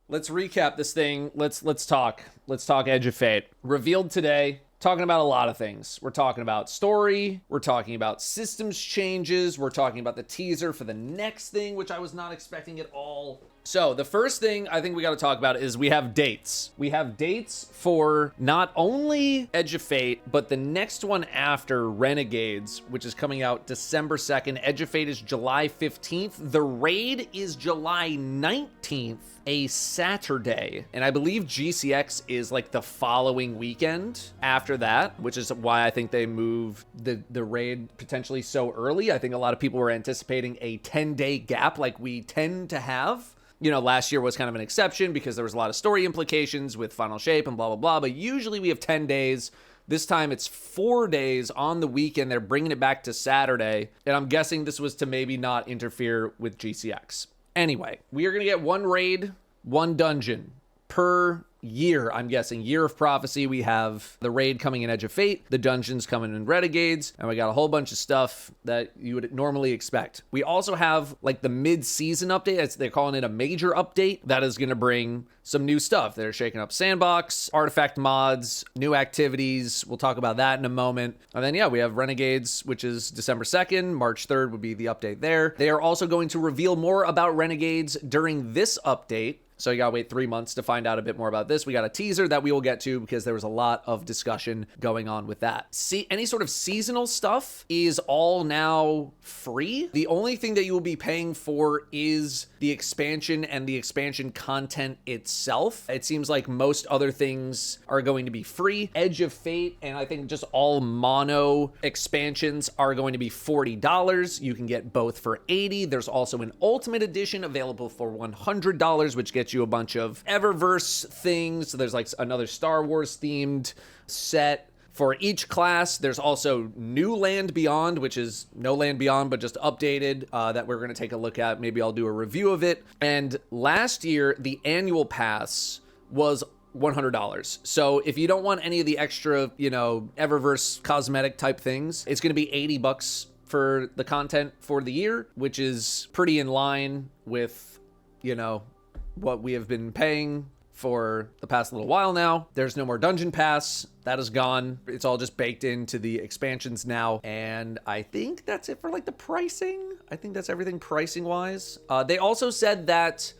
let's recap this thing. Let's talk. Let's talk Edge of Fate. Revealed today. Talking about a lot of things. We're talking about story. We're talking about systems changes. We're talking about the teaser for the next thing, which I was not expecting at all. So the first thing I think we got to talk about is we have dates. We have dates for not only Edge of Fate, but the next one after, Renegades, which is coming out December 2nd. Edge of Fate is July 15th. The raid is July 19th, a Saturday. And I believe GCX is like the following weekend after that, which is why I think they moved the raid potentially so early. I think a lot of people were anticipating a 10-day gap like we tend to have. You know, last year was kind of an exception because there was a lot of story implications with Final Shape and blah, blah, blah. But usually we have 10 days. This time it's 4 days on the weekend. They're bringing it back to Saturday. And I'm guessing this was to maybe not interfere with GCX. Anyway, we are going to get one raid, one dungeon per year. I'm guessing Year of Prophecy. We have the raid coming in Edge of Fate, the dungeons coming in Renegades, and we got a whole bunch of stuff that you would normally expect. We also have like the mid-season update. They're calling it a major update. That is going to bring some new stuff. They're shaking up Sandbox, artifact mods, new activities. We'll talk about that in a moment. And then, yeah, we have Renegades, which is December 2nd. March 3rd would be the update there. They are also going to reveal more about Renegades during this update. So you gotta wait 3 months to find out a bit more about this. We got a teaser that we will get to because there was a lot of discussion going on with that. See, any sort of seasonal stuff is all now free. The only thing that you will be paying for is the expansion and the expansion content itself. It seems like most other things are going to be free. Edge of Fate and I think just all mono expansions are going to be $40. You can get both for $80. There's also an Ultimate Edition available for $100, which gets you a bunch of Eververse things. So there's like another Star Wars themed set for each class. There's also New Land Beyond, which is No Land Beyond, but just updated, that we're going to take a look at. Maybe I'll do a review of it. And last year, the annual pass was $100. So if you don't want any of the extra, you know, Eververse cosmetic type things, it's going to be $80 for the content for the year, which is pretty in line with, you know, what we have been paying for the past little while now. There's no more dungeon pass. That is gone. It's all just baked into the expansions now. And I think that's it for like the pricing. I think that's everything pricing wise. They also said that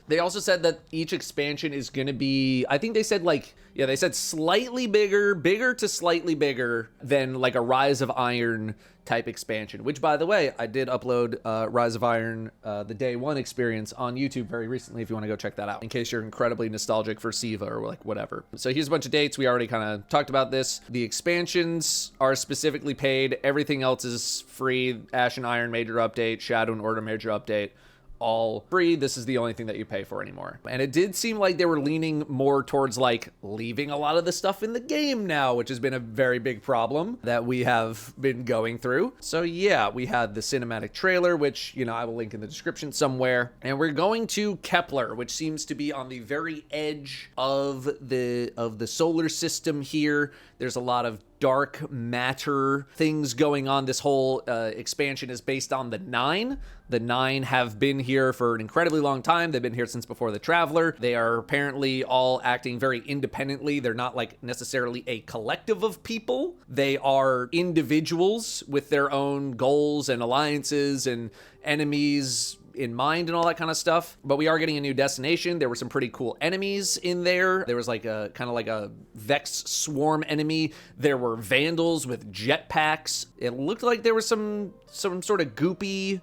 each expansion is going to be, I think they said like, yeah, they said slightly bigger to slightly bigger than like a Rise of Iron type expansion, which by the way, I did upload Rise of Iron, the day one experience on YouTube very recently, if you want to go check that out, in case you're incredibly nostalgic for Siva or like whatever. So here's a bunch of dates. We already kind of talked about this. The expansions are specifically paid. Everything else is free. Ash and Iron major update, Shadow and Order major update, all free. This is the only thing that you pay for anymore. And it did seem like they were leaning more towards like leaving a lot of the stuff in the game now, which has been a very big problem that we have been going through. So yeah, we had the cinematic trailer, which, you know, I will link in the description somewhere. And we're going to Kepler, which seems to be on the very edge of the solar system here. There's a lot of dark matter things going on. This whole expansion is based on the Nine. The Nine have been here for an incredibly long time. They've been here since before the Traveler. They are apparently all acting very independently. They're not like necessarily a collective of people. They are individuals with their own goals and alliances and enemies in mind and all that kind of stuff. But we are getting a new destination. There were some pretty cool enemies in there. There was like a kind of like a Vex swarm enemy. There were Vandals with jetpacks. It looked like there was some sort of goopy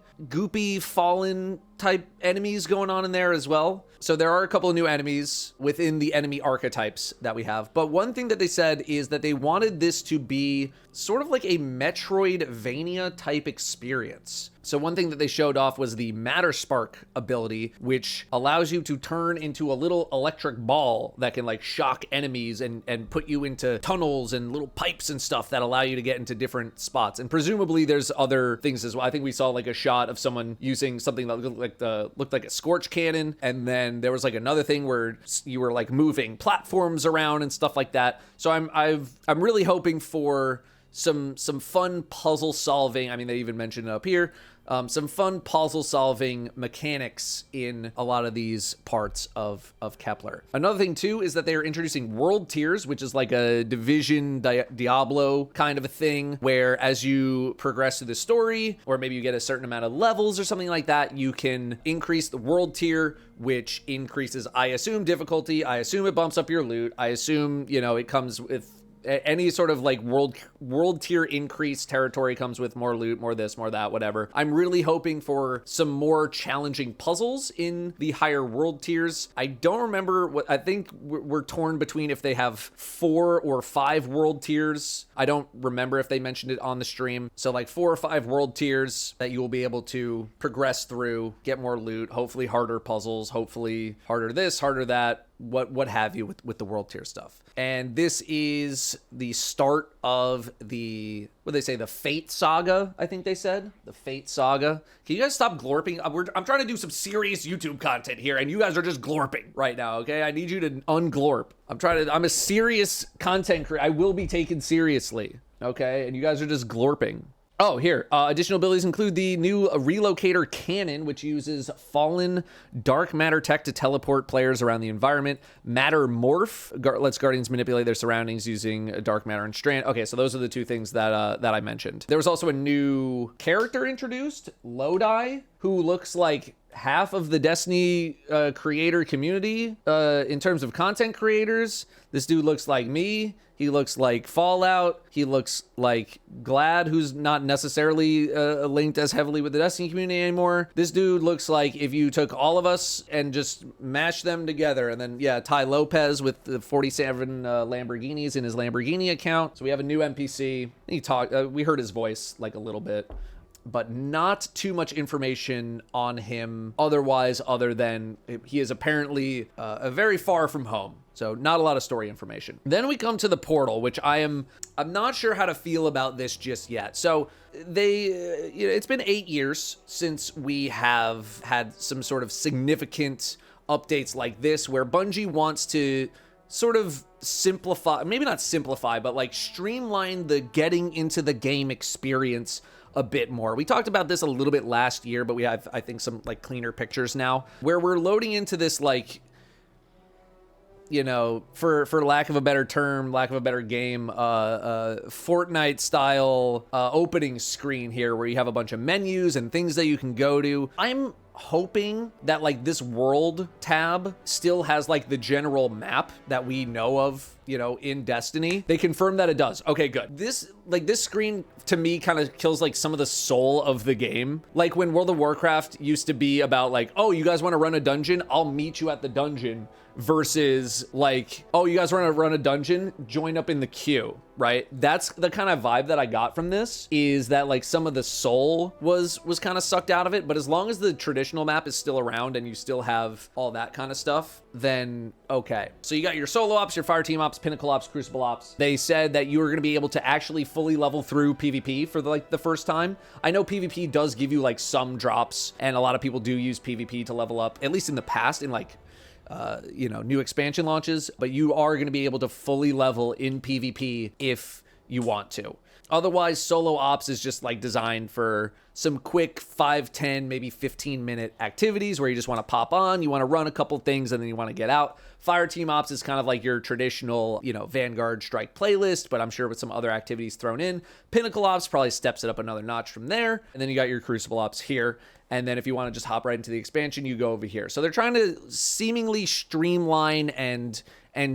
fallen type enemies going on in there as well. So there are a couple of new enemies within the enemy archetypes that we have. But one thing that they said is that they wanted this to be sort of like a Metroidvania type experience. So one thing that they showed off was the Matter Spark ability, which allows you to turn into a little electric ball that can like shock enemies and put you into tunnels and little pipes and stuff that allow you to get into different spots. And presumably there's other things as well. I think we saw like a shot of someone using something that looked like a Scorch Cannon, and then there was like another thing where you were like moving platforms around and stuff like that. So I'm really hoping for some fun puzzle solving. I mean, they even mentioned it up here. Some fun puzzle solving mechanics in a lot of these parts of Kepler. Another thing too is that they are introducing world tiers, which is like a Division Diablo kind of a thing, where as you progress through the story, or maybe you get a certain amount of levels or something like that, you can increase the world tier, which increases, I assume, difficulty. I assume it bumps up your loot. I assume, you know, it comes with any sort of like world tier increase. Territory comes with more loot, more this, more that, whatever. I'm really hoping for some more challenging puzzles in the higher world tiers. I don't remember what, I think we're torn between if they have 4 or 5 world tiers. I don't remember if they mentioned it on the stream. So like 4 or 5 world tiers that you will be able to progress through, get more loot, hopefully harder puzzles, hopefully harder this, harder that, what have you with the world tier stuff. And this is the start of the, what they say, the Fate Saga, I think they said. The Fate Saga. Can you guys stop glorping? I'm trying to do some serious YouTube content here, and you guys are just glorping right now, okay? I need you to unglorp. I'm a serious content creator. I will be taken seriously, okay? And you guys are just glorping. Oh, here. Additional abilities include the new Relocator Cannon, which uses fallen dark matter tech to teleport players around the environment. Matter Morph lets Guardians manipulate their surroundings using dark matter and strand. Okay, so those are the 2 things that I mentioned. There was also a new character introduced, Lodi, who looks like half of the Destiny creator community in terms of content creators. This dude looks like me. He looks like Fallout. He looks like Glad, who's not necessarily linked as heavily with the Destiny community anymore. This dude looks like if you took all of us and just mashed them together. And then, yeah, Ty Lopez with the 47 Lamborghinis in his Lamborghini account. So we have a new NPC. We heard his voice like a little bit, but not too much information on him otherwise, other than he is apparently very far from home. So not a lot of story information. Then we come to the portal, which I'm not sure how to feel about this just yet. So it's been 8 years since we have had some sort of significant updates like this, where Bungie wants to sort of simplify, maybe not simplify, but like streamline the getting into the game experience a bit more. We talked about this a little bit last year, but we have, I think, some like cleaner pictures now, where we're loading into this, like, you know, for lack of a better term, lack of a better game, Fortnite style opening screen here, where you have a bunch of menus and things that you can go to. I'm hoping that like this world tab still has like the general map that we know of, you know, in Destiny. They confirmed that it does. Okay, good. This screen to me kind of kills like some of the soul of the game. Like when World of Warcraft used to be about like, oh, you guys want to run a dungeon? I'll meet you at the dungeon, versus like, oh, you guys want to run a dungeon? Join up in the queue, right? That's the kind of vibe that I got from this, is that like some of the soul was kind of sucked out of it. But as long as the traditional map is still around and you still have all that kind of stuff, then okay. So you got your solo ops, your fire team ops, pinnacle ops, crucible ops. They said that you were going to be able to actually fully level through PvP for the first time. I know PvP does give you like some drops, and a lot of people do use PvP to level up, at least in the past, in like you know, new expansion launches, but you are going to be able to fully level in PvP if you want to. Otherwise, solo ops is just like designed for some quick 5, 10, maybe 15-minute activities where you just want to pop on, you want to run a couple things, and then you want to get out. Fire team ops is kind of like your traditional, you know, Vanguard strike playlist, but I'm sure with some other activities thrown in. Pinnacle ops probably steps it up another notch from there. And then you got your crucible ops here. And then if you want to just hop right into the expansion, you go over here. So they're trying to seemingly streamline and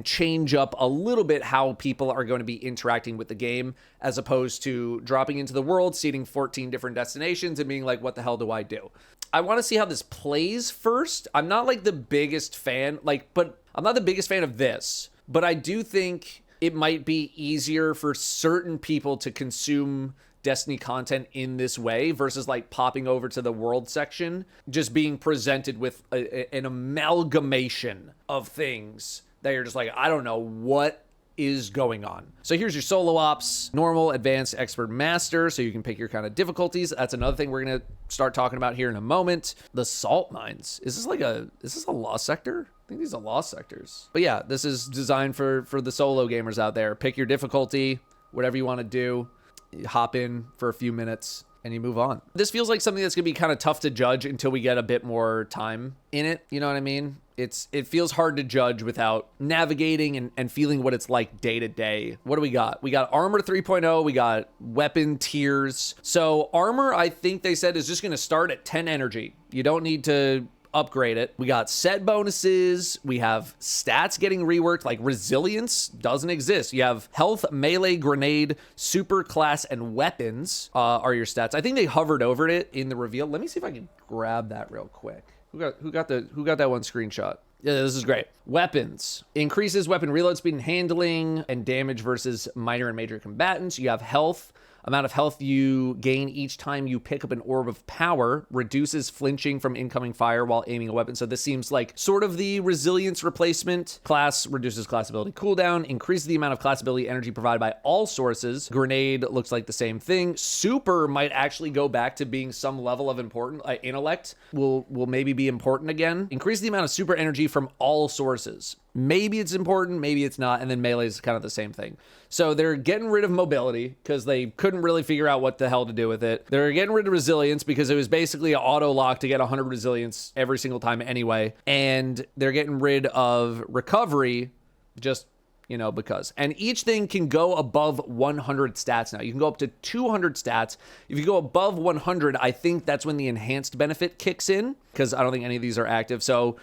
change up a little bit how people are going to be interacting with the game, as opposed to dropping into the world, seeding 14 different destinations and being like, what the hell do I do? I want to see how this plays first. I'm not like the biggest fan, but I'm not the biggest fan of this, but I do think it might be easier for certain people to consume Destiny content in this way versus like popping over to the world section, just being presented with an amalgamation of things that you're just like, I don't know what is going on. So here's your solo ops: normal, advanced, expert, master. So you can pick your kind of difficulties. That's another thing we're going to start talking about here in a moment. The salt mines. Is this a lost sector? I think these are lost sectors. But yeah, this is designed for the solo gamers out there. Pick your difficulty, whatever you want to do. you hop in for a few minutes, and you move on. This feels like something that's going to be kind of tough to judge until we get a bit more time in it. You know what I mean? It feels hard to judge without navigating and feeling what it's like day to day. What do we got? We got armor 3.0. We got weapon tiers. So armor, I think they said, is just going to start at 10 energy. You don't need to upgrade it. We got set bonuses. We have stats getting reworked, like resilience doesn't exist. You have health, melee, grenade, super class, and weapons are your stats. I think they hovered over it in the reveal. Let me see if I can grab that real quick. Who got that one screenshot? Yeah, this is great. Weapons. Increases weapon reload speed and handling and damage versus minor and major combatants. You have health. Amount of health you gain each time you pick up an orb of power reduces flinching from incoming fire while aiming a weapon. So this seems like sort of the resilience replacement. Class reduces class ability cooldown, increases the amount of class ability energy provided by all sources. Grenade looks like the same thing. Super might actually go back to being some level of important. Intellect will maybe be important again. Increase the amount of super energy from all sources. Maybe it's important, maybe it's not, and then melee is kind of the same thing. So they're getting rid of mobility because they couldn't really figure out what the hell to do with it. They're getting rid of resilience because it was basically an auto lock to get 100 resilience every single time anyway. And they're getting rid of recovery just, because. And each thing can go above 100 stats now. You can go up to 200 stats. If you go above 100, I think that's when the enhanced benefit kicks in because I don't think any of these are active. So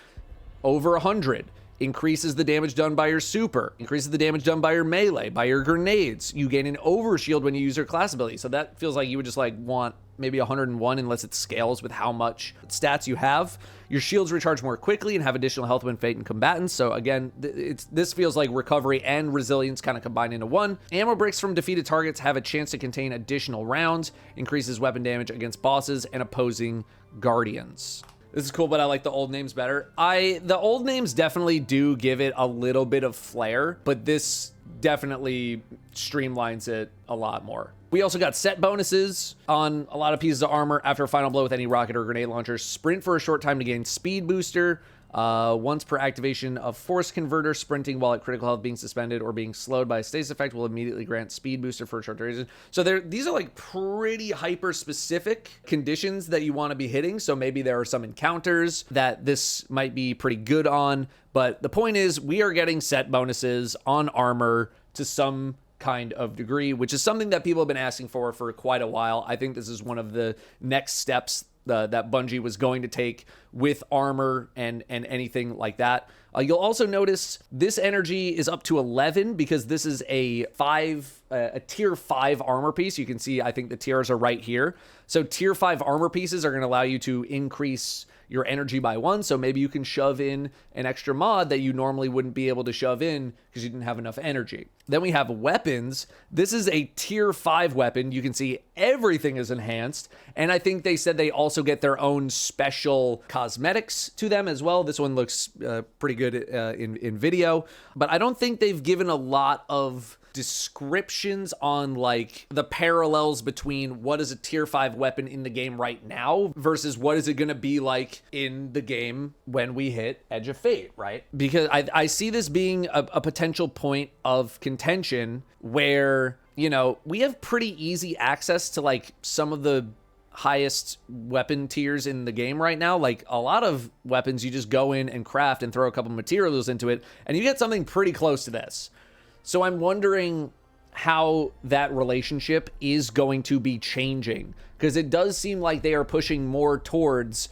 over 100. Increases the damage done by your super, increases the damage done by your melee, by your grenades. You gain an overshield when you use your class ability. So that feels like you would just want maybe 101 unless it scales with how much stats you have. Your shields recharge more quickly and have additional health when fighting combatants. So again, this feels like recovery and resilience kind of combined into one. Ammo bricks from defeated targets have a chance to contain additional rounds, increases weapon damage against bosses and opposing guardians. This is cool, but I like the old names better. The old names definitely do give it a little bit of flair, but this definitely streamlines it a lot more. We also got set bonuses on a lot of pieces of armor. After a final blow with any rocket or grenade launcher, sprint for a short time to gain speed booster. Once per activation of force converter, sprinting while at critical health being suspended or being slowed by a stasis effect will immediately grant speed booster for a short duration. So these are like pretty hyper specific conditions that you want to be hitting. So maybe there are some encounters that this might be pretty good on, but the point is we are getting set bonuses on armor to some kind of degree, which is something that people have been asking for quite a while. I think this is one of the next steps that Bungie was going to take with armor and anything like that. You'll also notice this energy is up to 11 because this is a tier 5 armor piece. You can see, I think the tiers are right here. So tier 5 armor pieces are going to allow you to increase your energy by 1. So maybe you can shove in an extra mod that you normally wouldn't be able to shove in because you didn't have enough energy. Then we have weapons. This is a tier 5 weapon. You can see everything is enhanced. And I think they said they also get their own special cosmetics to them as well. This one looks pretty good in video, but I don't think they've given a lot of descriptions on like the parallels between what is a tier 5 weapon in the game right now versus what is it going to be like in the game when we hit Edge of Fate, right? Because I see this being a potential point of contention where, we have pretty easy access to like some of the highest weapon tiers in the game right now. Like a lot of weapons, you just go in and craft and throw a couple materials into it and you get something pretty close to this. So I'm wondering how that relationship is going to be changing, because it does seem like they are pushing more towards,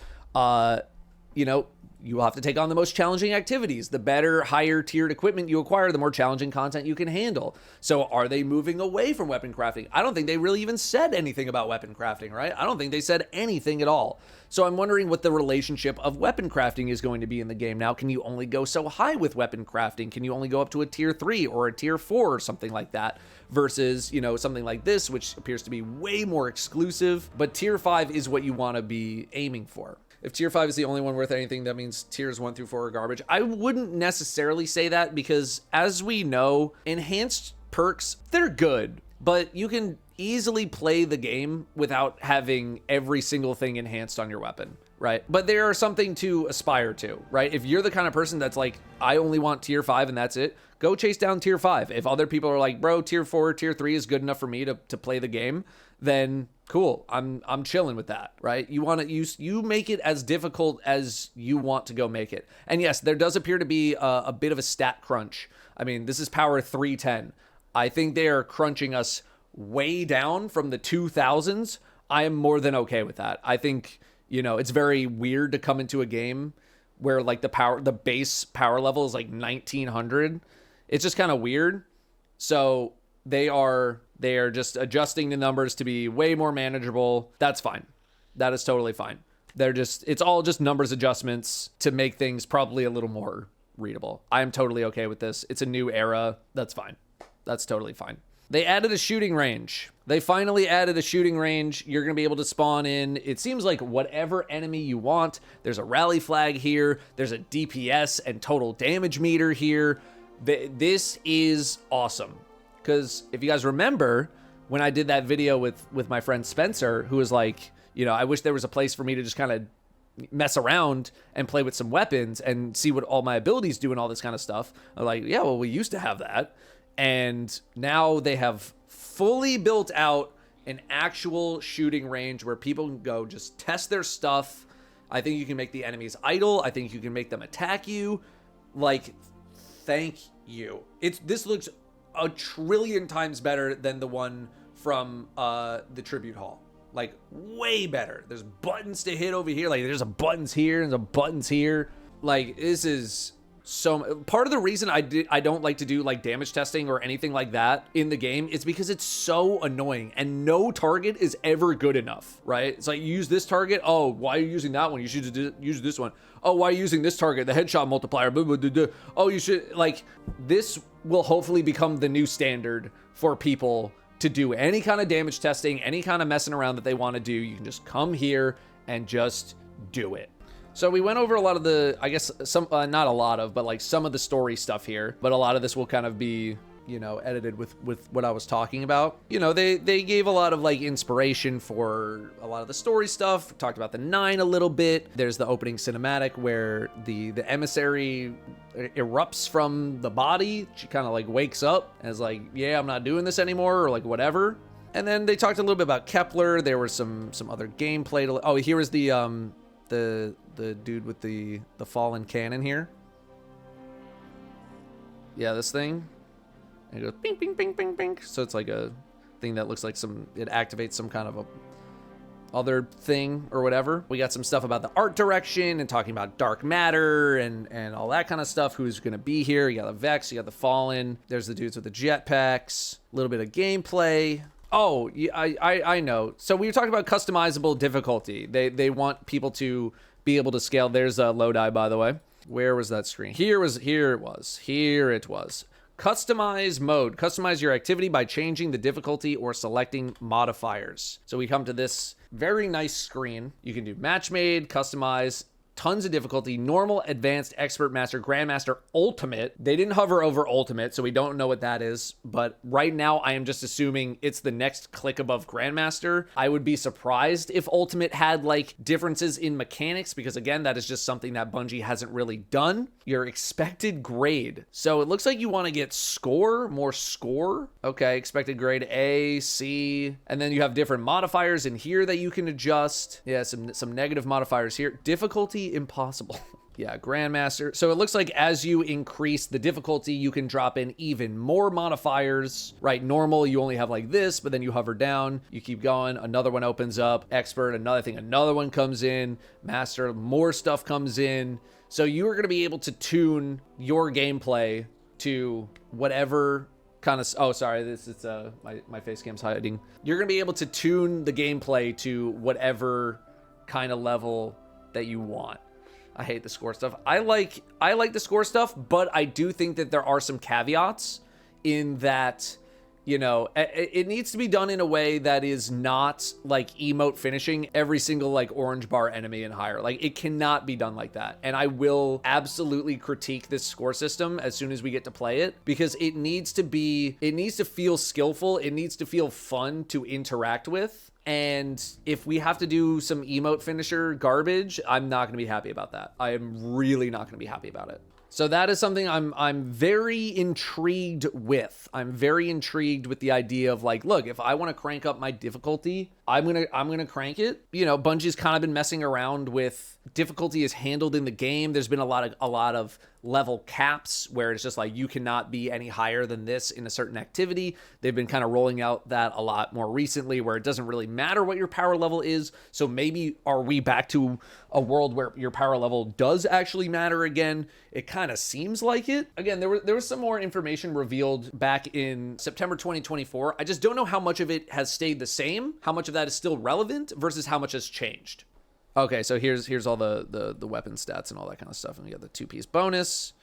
you will have to take on the most challenging activities. The better, higher tiered equipment you acquire, the more challenging content you can handle. So are they moving away from weapon crafting? I don't think they really even said anything about weapon crafting, right? I don't think they said anything at all. So I'm wondering what the relationship of weapon crafting is going to be in the game. Now, can you only go so high with weapon crafting? Can you only go up to a tier 3 or a tier 4 or something like that? Versus, something like this, which appears to be way more exclusive. But tier 5 is what you want to be aiming for. If tier 5 is the only one worth anything, that means tiers 1 through 4 are garbage. I wouldn't necessarily say that because, as we know, enhanced perks, they're good, but you can easily play the game without having every single thing enhanced on your weapon. right? But they are something to aspire to, right? If you're the kind of person that's like, I only want tier 5 and that's it, go chase down tier 5. If other people are like, bro, tier 4, tier 3 is good enough for me to play the game, then cool. I'm chilling with that, right? You want to you make it as difficult as you want to go make it. And yes, there does appear to be a bit of a stat crunch. I mean, this is power 310. I think they are crunching us way down from the 2000s. I am more than okay with that. I think, you know, it's very weird to come into a game where like the base power level is like 1900. It's just kind of weird. So they are just adjusting the numbers to be way more manageable. That's fine. That is totally fine. It's all just numbers adjustments to make things probably a little more readable. I am totally okay with this. It's a new era. That's fine. That's totally fine. They added a shooting range. They finally added a shooting range. You're going to be able to spawn in, it seems like whatever enemy you want. There's a rally flag here. There's a DPS and total damage meter here. This is awesome. Because if you guys remember, when I did that video with my friend Spencer, who was like, you know, I wish there was a place for me to just kind of mess around and play with some weapons and see what all my abilities do and all this kind of stuff. I'm like, yeah, well, we used to have that. And now they have fully built out an actual shooting range where people can go just test their stuff. I think you can make the enemies idle. I think you can make them attack you. Like, thank you. This looks a trillion times better than the one from the Tribute Hall. Like, way better. There's buttons to hit over here. Like, there's a buttons here and some buttons here. Like, this is so... Part of the reason I don't like to do, like, damage testing or anything like that in the game is because it's so annoying. And no target is ever good enough, right? It's like, you use this target. Oh, why are you using that one? You should use this one. Oh, why are you using this target? The headshot multiplier. Blah, blah, blah, blah. Oh, you should... Like, this will hopefully become the new standard for people to do any kind of damage testing, any kind of messing around that they want to do. You can just come here and just do it. So we went over a lot of the, I guess, some, not a lot of, but like some of the story stuff here. But a lot of this will kind of be, you know, edited with what I was talking about. You know, they gave a lot of like inspiration for a lot of the story stuff. Talked about the 9 a little bit. There's the opening cinematic where the emissary erupts from the body. She kind of like wakes up and is like, yeah, I'm not doing this anymore, or like whatever. And then they talked a little bit about Kepler. There was some other gameplay. Oh, here is the dude with the fallen cannon here. Yeah, this thing. And it goes ping, ping, ping, ping, ping. So it's like a thing that looks like it activates some kind of a other thing or whatever. We got some stuff about the art direction and talking about dark matter and all that kind of stuff. Who's going to be here? You got the Vex, you got the Fallen. There's the dudes with the jetpacks. A little bit of gameplay. Oh, yeah, I know. So we were talking about customizable difficulty. They want people to be able to scale. There's a Lodi, by the way. Where was that screen? Here it was. Customize mode. Customize your activity by changing the difficulty or selecting modifiers. So we come to this very nice screen. You can do match made, customize, tons of difficulty, normal, advanced, expert, master, grandmaster, ultimate. They didn't hover over ultimate, so we don't know what that is. But right now, I am just assuming it's the next click above grandmaster. I would be surprised if ultimate had like differences in mechanics, because again, that is just something that Bungie hasn't really done. Your expected grade. So it looks like you want to get more score. Okay, expected grade A, C, and then you have different modifiers in here that you can adjust. Yeah, some negative modifiers here. Difficulty impossible. Yeah, grandmaster. So it looks like as you increase the difficulty, you can drop in even more modifiers, right? Normal, you only have like this, but then you hover down, you keep going, another one opens up, expert, another one comes in, master, more stuff comes in. So you are going to be able to tune your gameplay to whatever kind of, oh, sorry, this is my face cam's hiding. You're going to be able to tune the gameplay to whatever kind of level that you want. I hate the score stuff. I like the score stuff, but I do think that there are some caveats in that, you know, it needs to be done in a way that is not like emote finishing every single like orange bar enemy and higher. Like, it cannot be done like that. And I will absolutely critique this score system as soon as we get to play it, because it needs to feel skillful. It needs to feel fun to interact with. And if we have to do some emote finisher garbage, I'm not going to be happy about that. I am really not going to be happy about it. So that is something I'm very intrigued with. I'm very intrigued with the idea of like, look, if I want to crank up my difficulty, I'm gonna crank it. You know, Bungie's kind of been messing around with difficulty is handled in the game. There's been a lot of level caps where it's just like you cannot be any higher than this in a certain activity. They've been kind of rolling out that a lot more recently where it doesn't really matter what your power level is. So maybe are we back to a world where your power level does actually matter again? It kind of seems like it. Again, there was some more information revealed back in September 2024. I just don't know how much of it has stayed the same, how much of that is still relevant versus how much has changed. Okay, so here's all the weapon stats and all that kind of stuff. And we got the 2-piece bonus.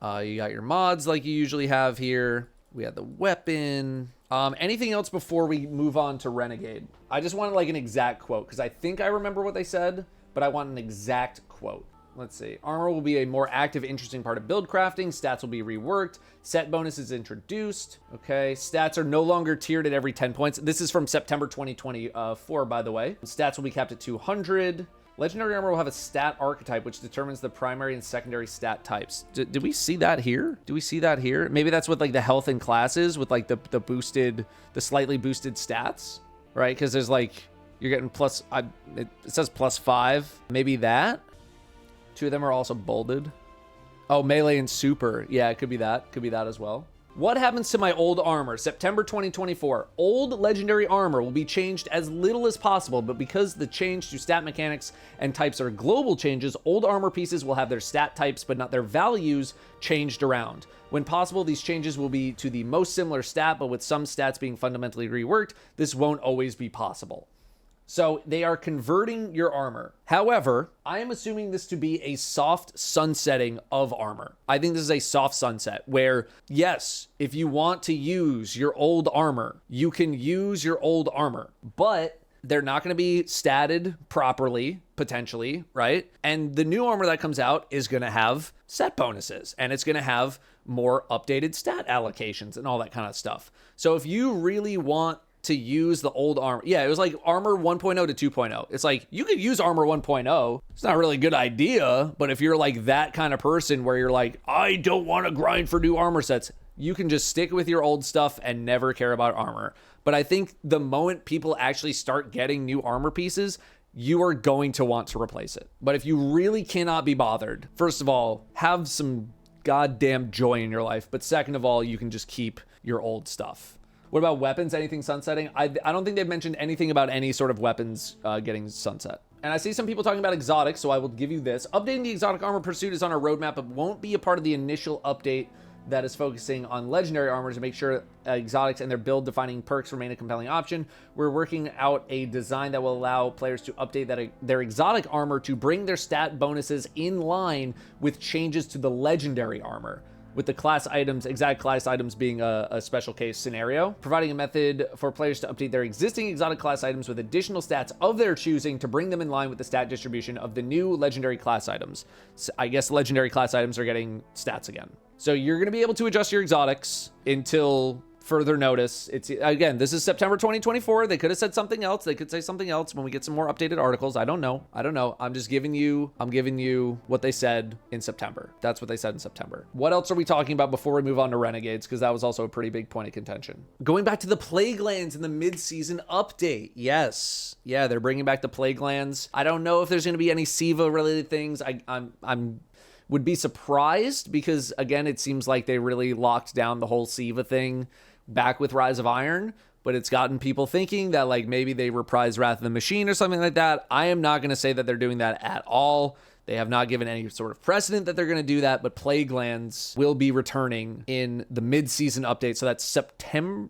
You got your mods like you usually have here. We had the weapon. Anything else before we move on to Renegade? I just wanted like an exact quote because I think I remember what they said, but I want an exact quote. Let's see. Armor will be a more active, interesting part of build crafting. Stats will be reworked. Set bonuses introduced. Okay. Stats are no longer tiered at every 10 points. This is from September 2024, by the way. Stats will be capped at 200. Legendary armor will have a stat archetype, which determines the primary and secondary stat types. Did we see that here? Do we see that here? Maybe that's what like the health and classes with like the slightly boosted stats, right? Because there's like, you're getting plus, it says +5. Maybe that. 2 of them are also bolded. Oh, melee and super. Yeah, it could be that. Could be that as well. What happens to my old armor? September 2024. Old legendary armor will be changed as little as possible, but because the change to stat mechanics and types are global changes, old armor pieces will have their stat types, but not their values changed around. When possible, these changes will be to the most similar stat, but with some stats being fundamentally reworked, this won't always be possible. So they are converting your armor. However, I am assuming this to be a soft sunsetting of armor. I think this is a soft sunset where, yes, if you want to use your old armor, you can use your old armor, but they're not going to be statted properly, potentially, right? And the new armor that comes out is going to have set bonuses, and it's going to have more updated stat allocations and all that kind of stuff. So if you really want to use the old armor. Yeah, it was like armor 1.0 to 2.0. It's like you could use armor 1.0. It's not really a good idea, but if you're like that kind of person where you're like, I don't want to grind for new armor sets, you can just stick with your old stuff and never care about armor. But I think the moment people actually start getting new armor pieces, you are going to want to replace it. But if you really cannot be bothered, first of all, have some goddamn joy in your life. But second of all, you can just keep your old stuff. What about weapons? Anything sunsetting? I don't think they've mentioned anything about any sort of weapons getting sunset. And I see some people talking about exotics, so I will give you this. Updating the exotic armor pursuit is on our roadmap, but won't be a part of the initial update that is focusing on legendary armor to make sure exotics and their build defining perks remain a compelling option. We're working out a design that will allow players to update their exotic armor to bring their stat bonuses in line with changes to the legendary armor, with the class items, exotic class items being a special case scenario, providing a method for players to update their existing exotic class items with additional stats of their choosing to bring them in line with the stat distribution of the new legendary class items. So I guess legendary class items are getting stats again. So you're going to be able to adjust your exotics until further notice. It's again, this is September 2024. They could have said something else. They could say something else when we get some more updated articles. I don't know. I'm just giving you what they said in September. That's what they said in September. What else are we talking about before we move on to Renegades? Because that was also a pretty big point of contention. Going back to the Plague Lands in the mid-season update. Yes. Yeah, they're bringing back the Plague Lands. I don't know if there's going to be any Siva related things. I'm would be surprised because again, it seems like they really locked down the whole Siva thing back with Rise of Iron, but it's gotten people thinking that like maybe they reprise Wrath of the Machine or something like that. I am not going to say that they're doing that at all. They have not given any sort of precedent that they're going to do that, but Plague Lands will be returning in the mid-season update. So that's September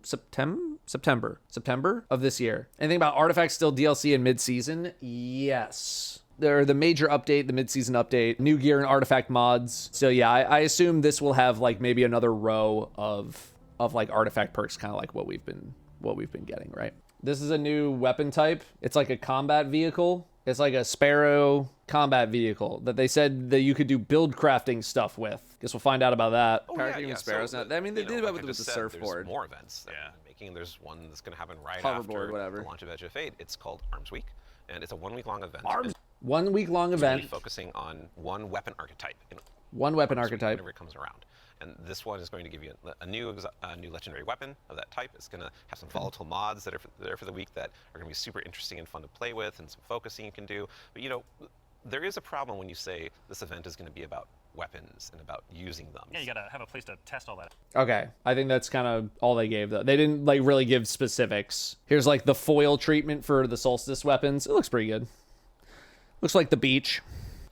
of this year. Anything about artifacts still DLC in mid-season? Yes. They're the major update, the mid-season update, new gear and artifact mods. So yeah, I assume this will have like maybe another row of like artifact perks, kind of like what we've been getting, right? This is a new weapon type. It's like a combat vehicle. It's like a Sparrow combat vehicle that they said that you could do build crafting stuff with. Guess we'll find out about that. Oh, Parakeet yeah. Sparrows. So, I mean, they did it with the said, surfboard. There's more events that we're making. There's one that's going to happen right Hoverboard, after whatever. the launch of Edge of Fate. It's called Arms Week, and it's a 1 week long event. 1 week long event. Really focusing on one weapon archetype. One weapon Arms Week, archetype. whenever it comes around. And this one is going to give you a new legendary weapon of that type. It's going to have some volatile mods that are there for the week that are going to be super interesting and fun to play with, and some focusing you can do. But there is a problem when you say this event is going to be about weapons and about using them. Yeah, you gotta have a place to test all that. Okay, I think that's kind of all they gave, though. They didn't like really give specifics. Here's like the foil treatment for the Solstice weapons. It looks pretty good. Looks like the beach.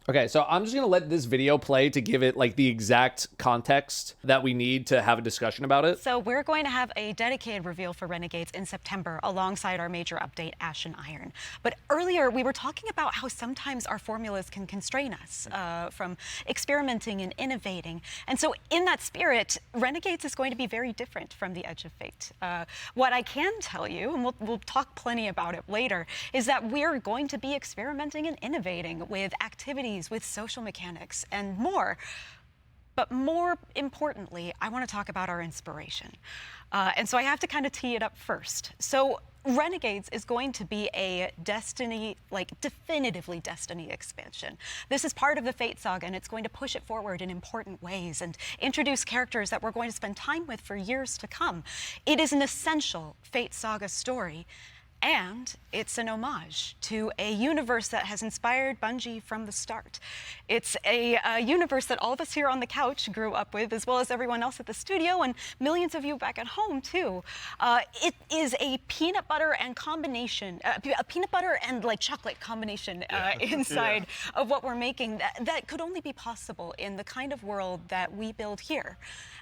Okay, so I'm just gonna let this video play to give it like the exact context that we need to have a discussion about it. So we're going to have a dedicated reveal for Renegades in September alongside our major update, Ash and Iron. But earlier we were talking about how sometimes our formulas can constrain us from experimenting and innovating. And so in that spirit, Renegades is going to be very different from the Edge of Fate. What I can tell you, and we'll talk plenty about it later, is that we're going to be experimenting and innovating with activities, with social mechanics and more. But more importantly, I want to talk about our inspiration. And so I have to kind of tee it up first. So Renegades is going to be a Destiny, definitively Destiny expansion. This is part of the Fate saga, and it's going to push it forward in important ways and introduce characters that we're going to spend time with for years to come. It is an essential Fate saga story, and it's an homage to a universe that has inspired Bungie from the start. It's a universe that all of us here on the couch grew up with, as well as everyone else at the studio and millions of you back at home too. It is a peanut butter and combination, a peanut butter and chocolate combination inside of what we're making that could only be possible in the kind of world that we build here.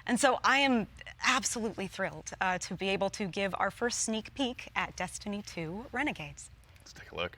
And so I am absolutely thrilled to be able to give our first sneak peek at Destiny 2 Renegades. Let's take a look.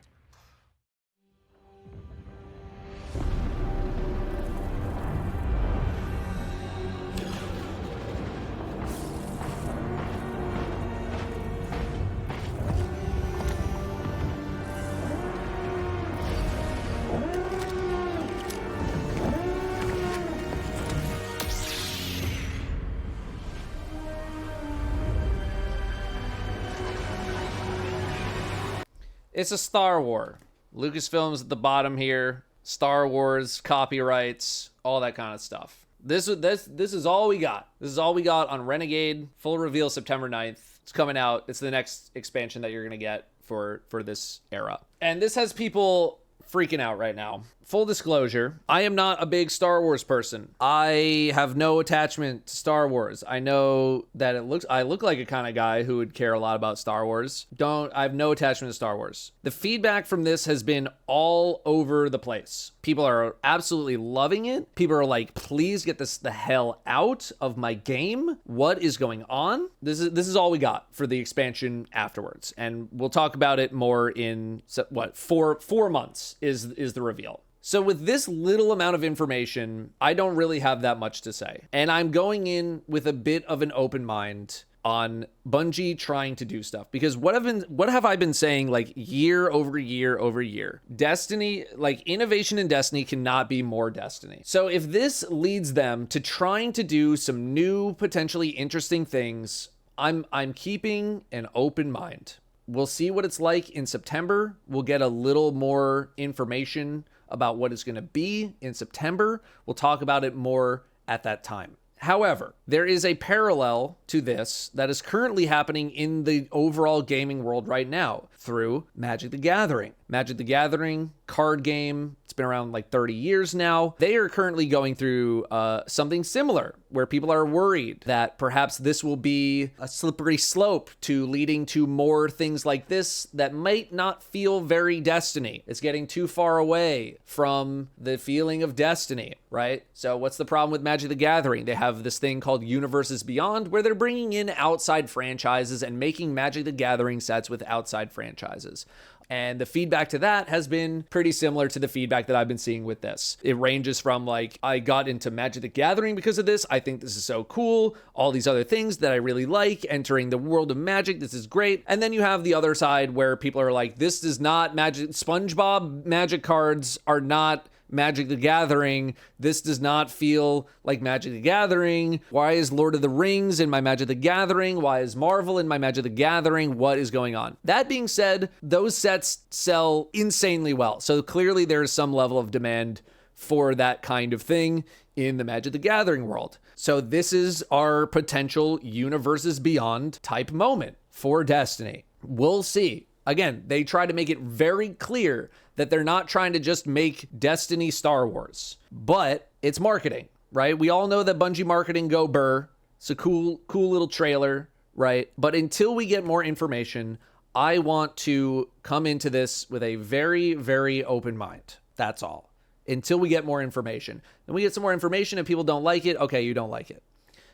It's a Star War. Lucasfilm's at the bottom here. Star Wars, copyrights, all that kind of stuff. This is all we got. This is all we got on Renegade. Full reveal September 9th. It's coming out. It's the next expansion that you're going to get for this era. And this has people freaking out right now. Full disclosure, I am not a big Star Wars person. I have no attachment to Star Wars. I know that I look like a kind of guy who would care a lot about Star Wars. I have no attachment to Star Wars. The feedback from this has been all over the place. People are absolutely loving it. People are like, please get this the hell out of my game. What is going on? This is all we got for the expansion afterwards. And we'll talk about it more in 4 months is the reveal. So with this little amount of information, I don't really have that much to say. And I'm going in with a bit of an open mind on Bungie trying to do stuff. Because what have I been saying year over year over year? Destiny, innovation in Destiny cannot be more Destiny. So if this leads them to trying to do some new, potentially interesting things, I'm keeping an open mind. We'll see what it's like in September. We'll get a little more information about what it's going to be in September. We'll talk about it more at that time. However, there is a parallel to this that is currently happening in the overall gaming world right now through Magic the Gathering. Magic the Gathering, card game, it's been around 30 years now. They are currently going through something similar where people are worried that perhaps this will be a slippery slope to leading to more things like this that might not feel very Destiny. It's getting too far away from the feeling of Destiny, right? So what's the problem with Magic the Gathering? They have this thing called Universes Beyond where they're bringing in outside franchises and making Magic the Gathering sets with outside franchises. And the feedback to that has been pretty similar to the feedback that I've been seeing with this. It ranges from like, I got into Magic the Gathering because of this. I think this is so cool. All these other things that I really like. Entering the world of Magic, this is great. And then you have the other side where people are like, this is not Magic. SpongeBob Magic cards are not Magic the Gathering. This does not feel like Magic the Gathering. Why is Lord of the Rings in my Magic the Gathering? Why is Marvel in my Magic the Gathering? What is going on? That being said, those sets sell insanely well. So clearly there is some level of demand for that kind of thing in the Magic the Gathering world. So this is our potential universes beyond type moment for Destiny. We'll see. Again, they try to make it very clear that they're not trying to just make Destiny Star Wars, but it's marketing, right? We all know that Bungie marketing go burr. It's a cool little trailer, right? But until we get more information, I want to come into this with a very, very open mind. That's all. Until we get more information. Then we get some more information and people don't like it. Okay, you don't like it.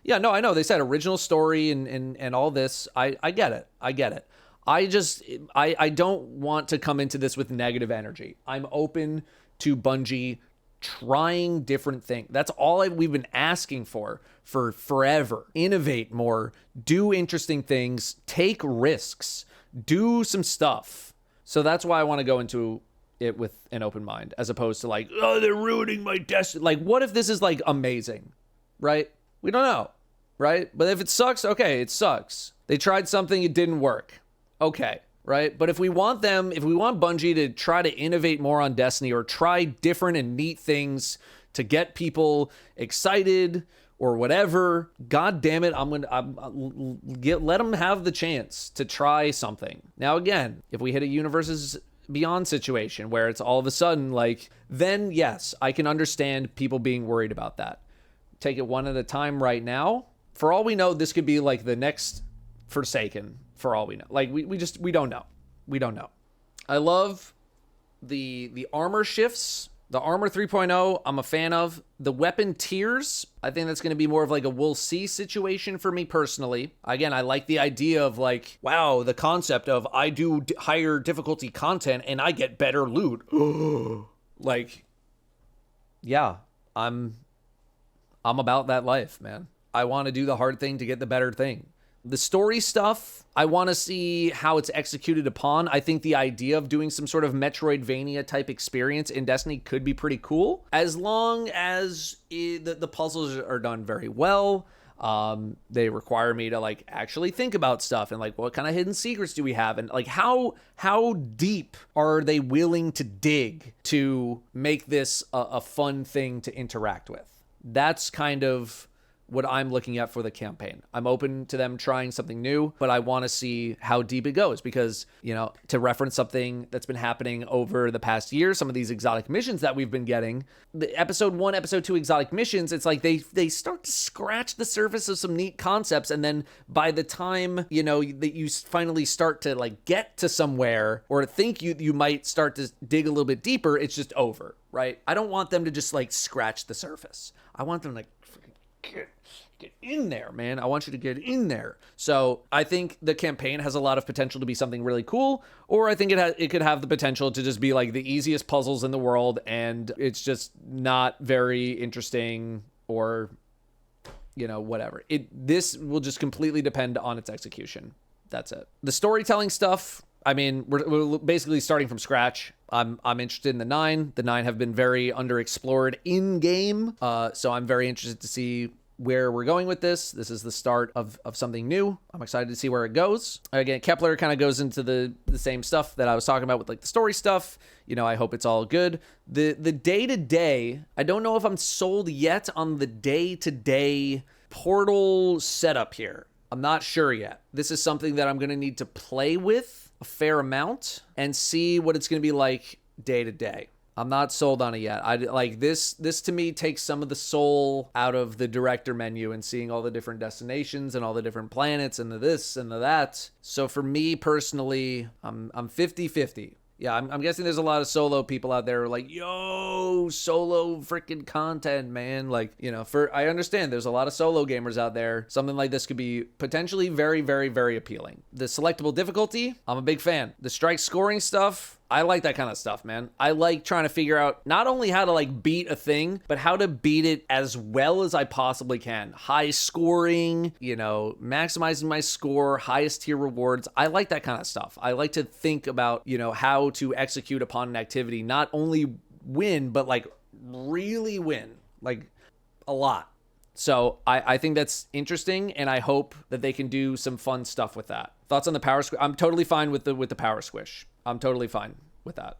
Yeah, no, I know. They said original story and all this. I get it. I get it. I don't want to come into this with negative energy. I'm open to Bungie trying different things. That's all we've been asking for forever. Innovate more, do interesting things, take risks, do some stuff. So that's why I want to go into it with an open mind, as opposed to like, oh, they're ruining my destiny. Like, what if this is like amazing, right? We don't know, right? But if it sucks, okay, it sucks. They tried something, it didn't work. Okay, right? But if we want Bungie to try to innovate more on Destiny or try different and neat things to get people excited or whatever, God damn it, let them have the chance to try something. Now again, if we hit a Universes Beyond situation where it's all of a sudden like, then yes, I can understand people being worried about that. Take it one at a time right now. For all we know, this could be like the next Forsaken. For all we know, like we don't know. We don't know. I love the armor shifts. The armor 3.0, I'm a fan of. The weapon tiers, I think that's going to be more of like a we'll see situation for me personally. Again, I like the idea of like, wow, the concept of I do higher difficulty content and I get better loot. Like, yeah, I'm about that life, man. I want to do the hard thing to get the better thing. The story stuff, I want to see how it's executed upon. I think the idea of doing some sort of Metroidvania type experience in Destiny could be pretty cool, as long as the puzzles are done very well. They require me to like actually think about stuff and like, what kind of hidden secrets do we have? And like, how deep are they willing to dig to make this a fun thing to interact with? That's kind of what I'm looking at for the campaign. I'm open to them trying something new, but I want to see how deep it goes because, you know, to reference something that's been happening over the past year, some of these exotic missions that we've been getting, the episode 1, episode 2 exotic missions, it's like they start to scratch the surface of some neat concepts, and then by the time, you know, that you finally start to like get to somewhere or think you might start to dig a little bit deeper, it's just over, right? I don't want them to just like scratch the surface. I want them to like get in there, man. I want you to get in there. So I think the campaign has a lot of potential to be something really cool, or I think it could have the potential to just be like the easiest puzzles in the world, and it's just not very interesting, or, you know, whatever. This will just completely depend on its execution. That's it. The storytelling stuff, I mean, we're basically starting from scratch. I'm interested in the 9. The 9 have been very underexplored in game, so I'm very interested to see where we're going with this. This is the start of something new. I'm excited to see where it goes. Again, Kepler kind of goes into the same stuff that I was talking about with like the story stuff. You know, I hope it's all good. The day-to-day, I don't know if I'm sold yet on the day-to-day portal setup here. I'm not sure yet. This is something that I'm going to need to play with a fair amount and see what it's going to be like day-to-day. I'm not sold on it yet. I like this to me takes some of the soul out of the director menu and seeing all the different destinations and all the different planets and the this and the that. So for me personally, I'm 50-50. Yeah, I'm guessing there's a lot of solo people out there who are like, yo, solo freaking content, man. Like, you know, I understand there's a lot of solo gamers out there. Something like this could be potentially very, very, very appealing. The selectable difficulty, I'm a big fan. The strike scoring stuff, I like that kind of stuff, man. I like trying to figure out not only how to like beat a thing, but how to beat it as well as I possibly can. High scoring, you know, maximizing my score, highest tier rewards. I like that kind of stuff. I like to think about, you know, how to execute upon an activity, not only win, but like really win, like a lot. So I think that's interesting, and I hope that they can do some fun stuff with that. Thoughts on the power squish? I'm totally fine with the power squish. I'm totally fine with that.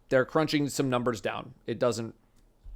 They're crunching some numbers down. It doesn't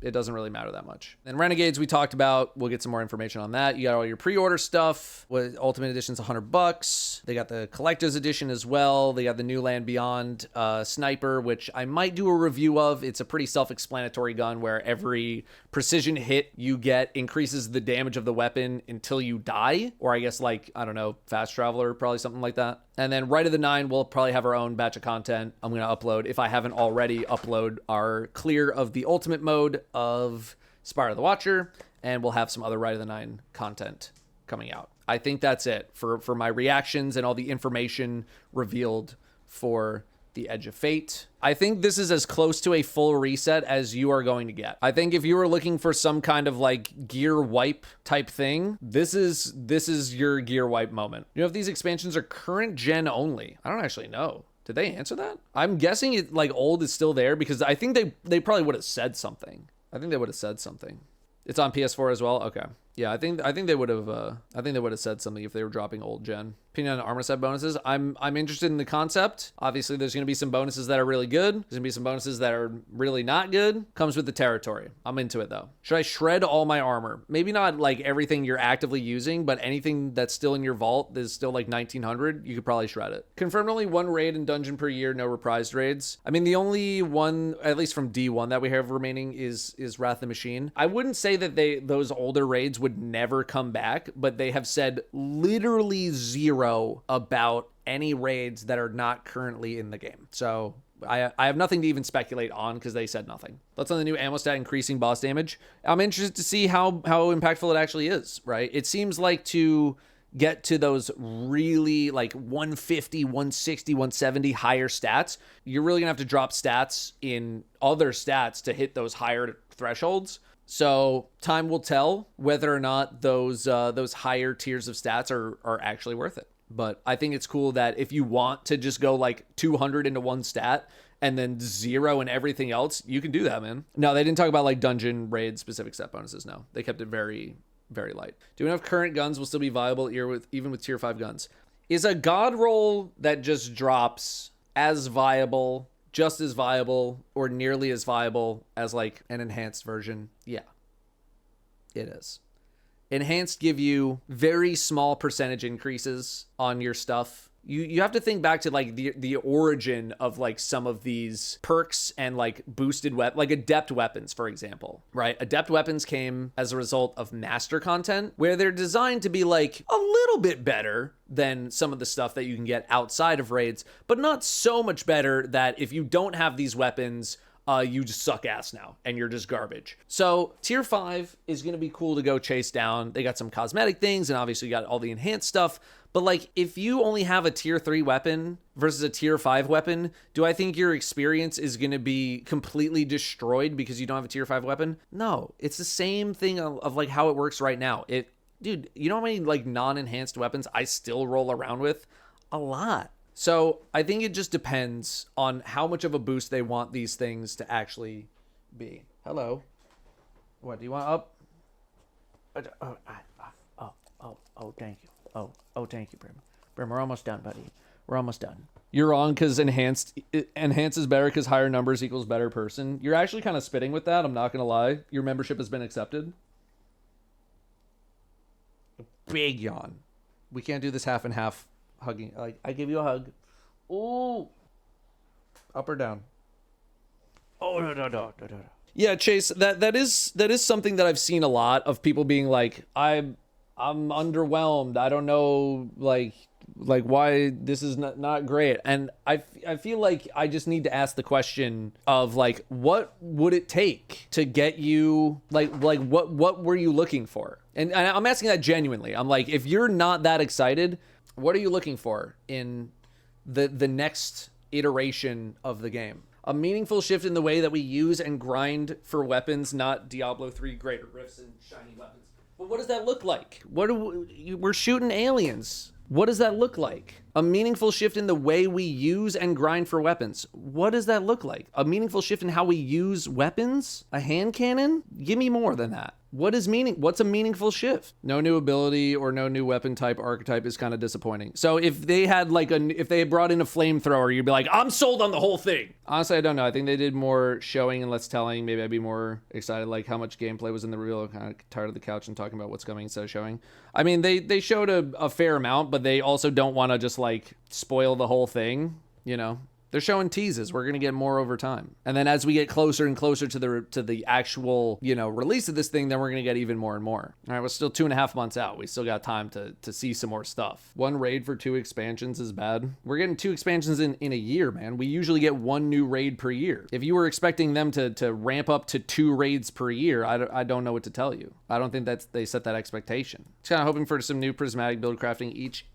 really matter that much. And Renegades we talked about. We'll get some more information on that. You got all your pre-order stuff. Ultimate Edition's $100. They got the Collector's Edition as well. They got the New Land Beyond Sniper, which I might do a review of. It's a pretty self-explanatory gun where every precision hit you get increases the damage of the weapon until you die. Or I guess like, I don't know, Fast Traveler, probably something like that. And then Right of the Nine, we'll probably have our own batch of content. I'm going to upload, if I haven't already, upload our clear of the ultimate mode of Spire of the Watcher, and we'll have some other Right of the Nine content coming out. I think that's it for my reactions and all the information revealed for the Edge of Fate. I think this is as close to a full reset as you are going to get. I think if you were looking for some kind of like gear wipe type thing, this is your gear wipe moment. You know, if these expansions are current gen only, I don't actually know. Did they answer that? I'm guessing it like old is still there because I think they probably would have said something. I think they would have said something. It's on PS4 as well. Okay. Yeah, I think they would have said something if they were dropping old gen. Opinion on armor set bonuses. I'm interested in the concept. Obviously, there's going to be some bonuses that are really good. There's going to be some bonuses that are really not good. Comes with the territory. I'm into it though. Should I shred all my armor? Maybe not like everything you're actively using, but anything that's still in your vault that's still like 1900, you could probably shred it. Confirmed only one raid and dungeon per year, no reprised raids. I mean, the only one, at least from D1 that we have remaining is Wrath of the Machine. I wouldn't say that those older raids would never come back, but they have said literally zero about any raids that are not currently in the game. So I have nothing to even speculate on because they said nothing. Thoughts on the new ammo stat increasing boss damage? I'm interested to see how impactful it actually is, right? It seems like to get to those really like 150, 160, 170 higher stats, you're really gonna have to drop stats in other stats to hit those higher thresholds. So time will tell whether or not those higher tiers of stats are actually worth it. But I think it's cool that if you want to just go like 200 into one stat and then 0 in everything else, you can do that, man. No, they didn't talk about like dungeon raid specific stat bonuses. No, they kept it very, very light. Do enough current guns will still be viable even with tier 5 guns? Is a god roll that just drops as viable, just as viable, or nearly as viable as like an enhanced version? Yeah, it is. Enhanced give you very small percentage increases on your stuff. You have to think back to like the origin of like some of these perks and like boosted like adept weapons, for example, right? Adept weapons came as a result of master content where they're designed to be like a little bit better than some of the stuff that you can get outside of raids, but not so much better that if you don't have these weapons, you just suck ass now and you're just garbage. So tier 5 is going to be cool to go chase down. They got some cosmetic things and obviously got all the enhanced stuff. But like if you only have a tier 3 weapon versus a tier 5 weapon, do I think your experience is going to be completely destroyed because you don't have a tier 5 weapon? No, it's the same thing of like how it works right now. Dude, you know how many like non-enhanced weapons I still roll around with? A lot. So I think it just depends on how much of a boost they want these things to actually be. Hello. What, do you want up? Oh, thank you. Oh, thank you, Brim. Brim, we're almost done, buddy. We're almost done. You're wrong because enhanced is better because higher numbers equals better person. You're actually kind of spitting with that. I'm not going to lie. Your membership has been accepted. Big yawn. We can't do this half and half. Hugging, like I give you a hug. Ooh, up or down? Oh no. Yeah, Chase, that is something that I've seen a lot of people being like, I'm underwhelmed. I don't know, like like why this is not great. And I feel like I just need to ask the question of like, what would it take to get you like what were you looking for? And I'm asking that genuinely. I'm like, if you're not that excited, what are you looking for in the next iteration of the game? A meaningful shift in the way that we use and grind for weapons, not Diablo 3 greater rifts and shiny weapons. But what does that look like? We're shooting aliens. What does that look like? A meaningful shift in the way we use and grind for weapons. What does that look like? A meaningful shift in how we use weapons? A hand cannon? Give me more than that. What's a meaningful shift? No new ability or no new weapon type archetype is kind of disappointing. So if they had if they had brought in a flamethrower, you'd be like, I'm sold on the whole thing. Honestly, I don't know. I think they did more showing and less telling. Maybe I'd be more excited, like how much gameplay was in the reveal. Kind of tired of the couch and talking about what's coming instead of showing. I mean, they showed a fair amount, but they also don't want to just like spoil the whole thing, you know? They're showing teases. We're going to get more over time. And then as we get closer and closer to the actual, you know, release of this thing, then we're going to get even more and more. All right, we're still 2.5 months out. We still got time to see some more stuff. One raid for 2 expansions is bad. We're getting 2 expansions in a year, man. We usually get 1 new raid per year. If you were expecting them to ramp up to 2 raids per year, I don't know what to tell you. I don't think they set that expectation. Just kind of hoping for some new prismatic build crafting each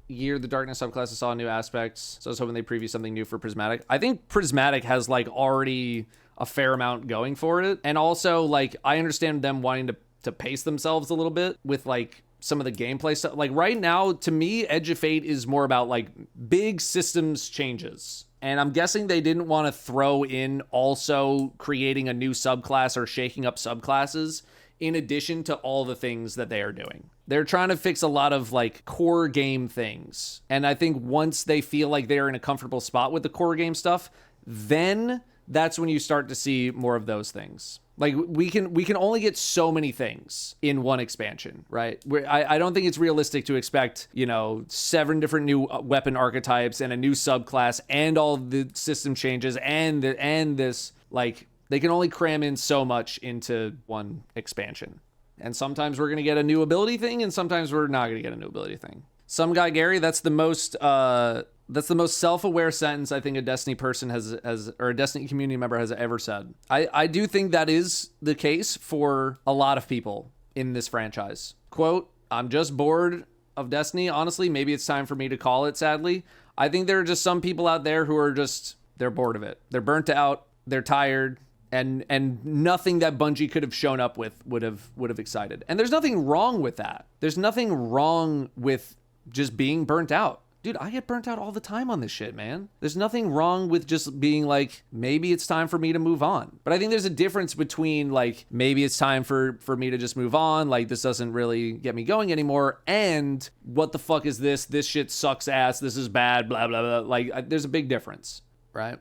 year. The darkness subclasses saw new aspects, so I was hoping they preview something new for prismatic. I think prismatic has like already a fair amount going for it, and also like I understand them wanting to pace themselves a little bit with like some of the gameplay stuff. Like right now, to me, Edge of Fate is more about like big systems changes. And I'm guessing they didn't want to throw in also creating a new subclass or shaking up subclasses in addition to all the things that they are doing. They're trying to fix a lot of like core game things. And I think once they feel like they're in a comfortable spot with the core game stuff, then that's when you start to see more of those things. Like we can only get so many things in one expansion, right? I don't think it's realistic to expect, you know, 7 different new weapon archetypes and a new subclass and all the system changes and this, like, they can only cram in so much into one expansion. And sometimes we're going to get a new ability thing, and sometimes we're not going to get a new ability thing. Some guy, Gary, that's the most self-aware sentence I think a Destiny person has or a Destiny community member has ever said. I do think that is the case for a lot of people in this franchise. Quote, I'm just bored of Destiny. Honestly, maybe it's time for me to call it, sadly. I think there are just some people out there who are just, they're bored of it. They're burnt out. They're tired. And nothing that Bungie could have shown up with would have excited. And there's nothing wrong with that. There's nothing wrong with just being burnt out. Dude, I get burnt out all the time on this shit, man. There's nothing wrong with just being like, maybe it's time for me to move on. But I think there's a difference between like, maybe it's time for me to just move on. Like, this doesn't really get me going anymore. And what the fuck is this? This shit sucks ass. This is bad, blah, blah, blah. Like, there's a big difference, right?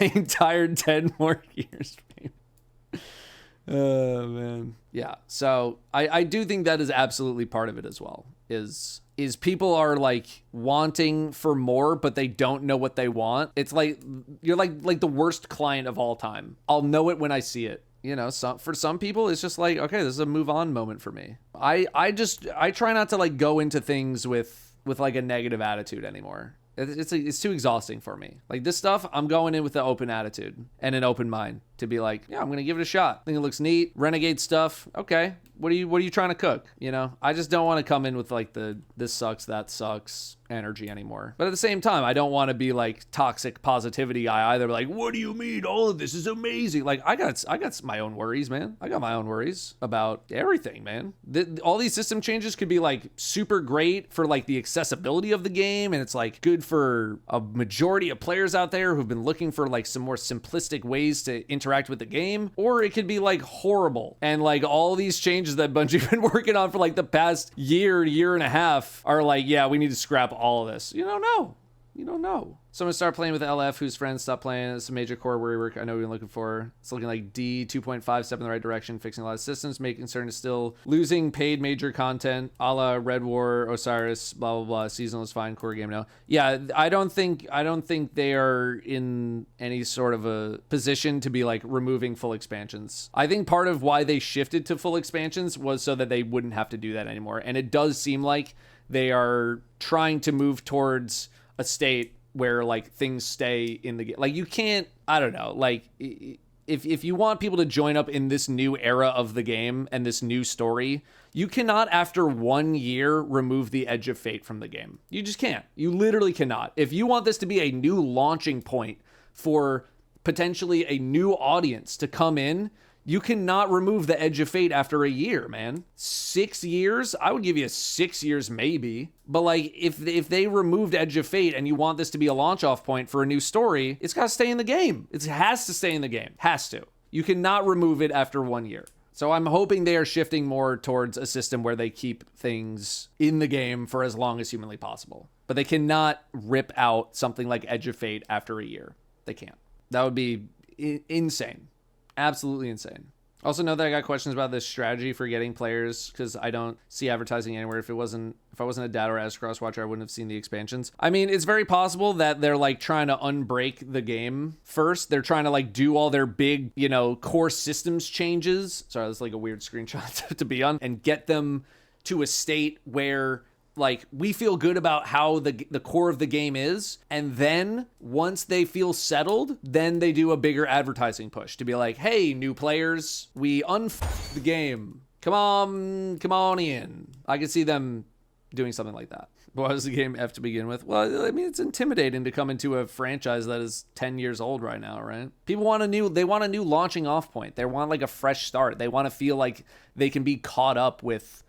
I'm tired 10 more years. Oh, man. Yeah. So I do think that is absolutely part of it as well. Is people are like wanting for more, but they don't know what they want. It's like you're like the worst client of all time. I'll know it when I see it. You know, for some people, it's just like, okay, this is a move on moment for me. I try not to like go into things with like a negative attitude anymore. It's too exhausting for me. Like this stuff, I'm going in with an open attitude and an open mind to be like, yeah, I'm gonna give it a shot. I think it looks neat. Renegade stuff. Okay, what are you trying to cook? You know, I just don't want to come in with like the this sucks, that sucks energy anymore. But at the same time, I don't want to be like toxic positivity guy either. Like, what do you mean? All of this is amazing. Like, I got my own worries, man. I got my own worries about everything, man. All these system changes could be like super great for like the accessibility of the game, and it's like good for a majority of players out there who've been looking for like some more simplistic ways to interact with the game, or it could be like horrible, and like all these changes that Bungie have been working on for like the past year and a half are like, yeah, we need to scrap all of this. You don't know. Someone start playing with LF whose friends stop playing. It's a major core work I know we've been looking for. It's looking like D 2.5 step in the right direction, fixing a lot of systems, making certain is still losing paid major content, a la Red War, Osiris, blah blah blah. Seasonal is fine, core game now. Yeah, I don't think they are in any sort of a position to be like removing full expansions. I think part of why they shifted to full expansions was so that they wouldn't have to do that anymore. And it does seem like they are trying to move towards a state where like things stay in the game. Like you can't, I don't know, like if you want people to join up in this new era of the game and this new story, you cannot after 1 year remove the Edge of Fate from the game. You just can't. You literally cannot. If you want this to be a new launching point for potentially a new audience to come in, you cannot remove the Edge of Fate after a year, man. 6 years? I would give you 6 years maybe. But like if they removed Edge of Fate and you want this to be a launch off point for a new story, it's got to stay in the game. It has to stay in the game. Has to. You cannot remove it after 1 year. So I'm hoping they are shifting more towards a system where they keep things in the game for as long as humanly possible. But they cannot rip out something like Edge of Fate after a year. They can't. That would be insane. Absolutely insane. Also know that I got questions about this strategy for getting players because I don't see advertising anywhere. If I wasn't a Datto or Ascross watcher, I wouldn't have seen the expansions. I mean, it's very possible that they're like trying to unbreak the game first. They're trying to like do all their big, core systems changes. Sorry, that's like a weird screenshot to be on, and get them to a state where like we feel good about how the core of the game is, and then once they feel settled, then they do a bigger advertising push to be like, hey, new players, we the game, come on in. I can see them doing something like that. Why does the game have to begin with? Well, I mean, it's intimidating to come into a franchise that is 10 years old right now, right? People want a new launching off point. They want like a fresh start. They want to feel like they can be caught up with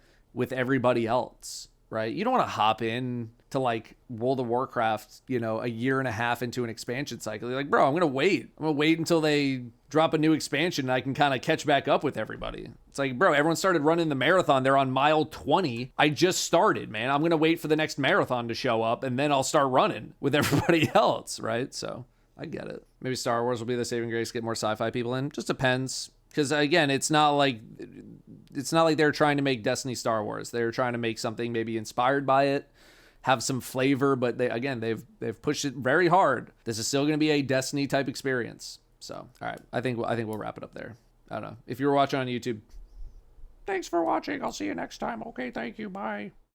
everybody else. Right? You don't want to hop in to like World of Warcraft, a year and a half into an expansion cycle. You're like, bro, I'm going to wait. I'm going to wait until they drop a new expansion and I can kind of catch back up with everybody. It's like, bro, everyone started running the marathon. They're on mile 20. I just started, man. I'm going to wait for the next marathon to show up and then I'll start running with everybody else, right? So I get it. Maybe Star Wars will be the saving grace, get more sci-fi people in. Just depends. Because again, it's not like they're trying to make Destiny Star Wars. They're trying to make something maybe inspired by it, have some flavor, but they've pushed it very hard. This is still going to be a Destiny type experience. So, all right, I think we'll wrap it up there. I don't know. If you were watching on YouTube, thanks for watching. I'll see you next time. Okay, thank you. Bye.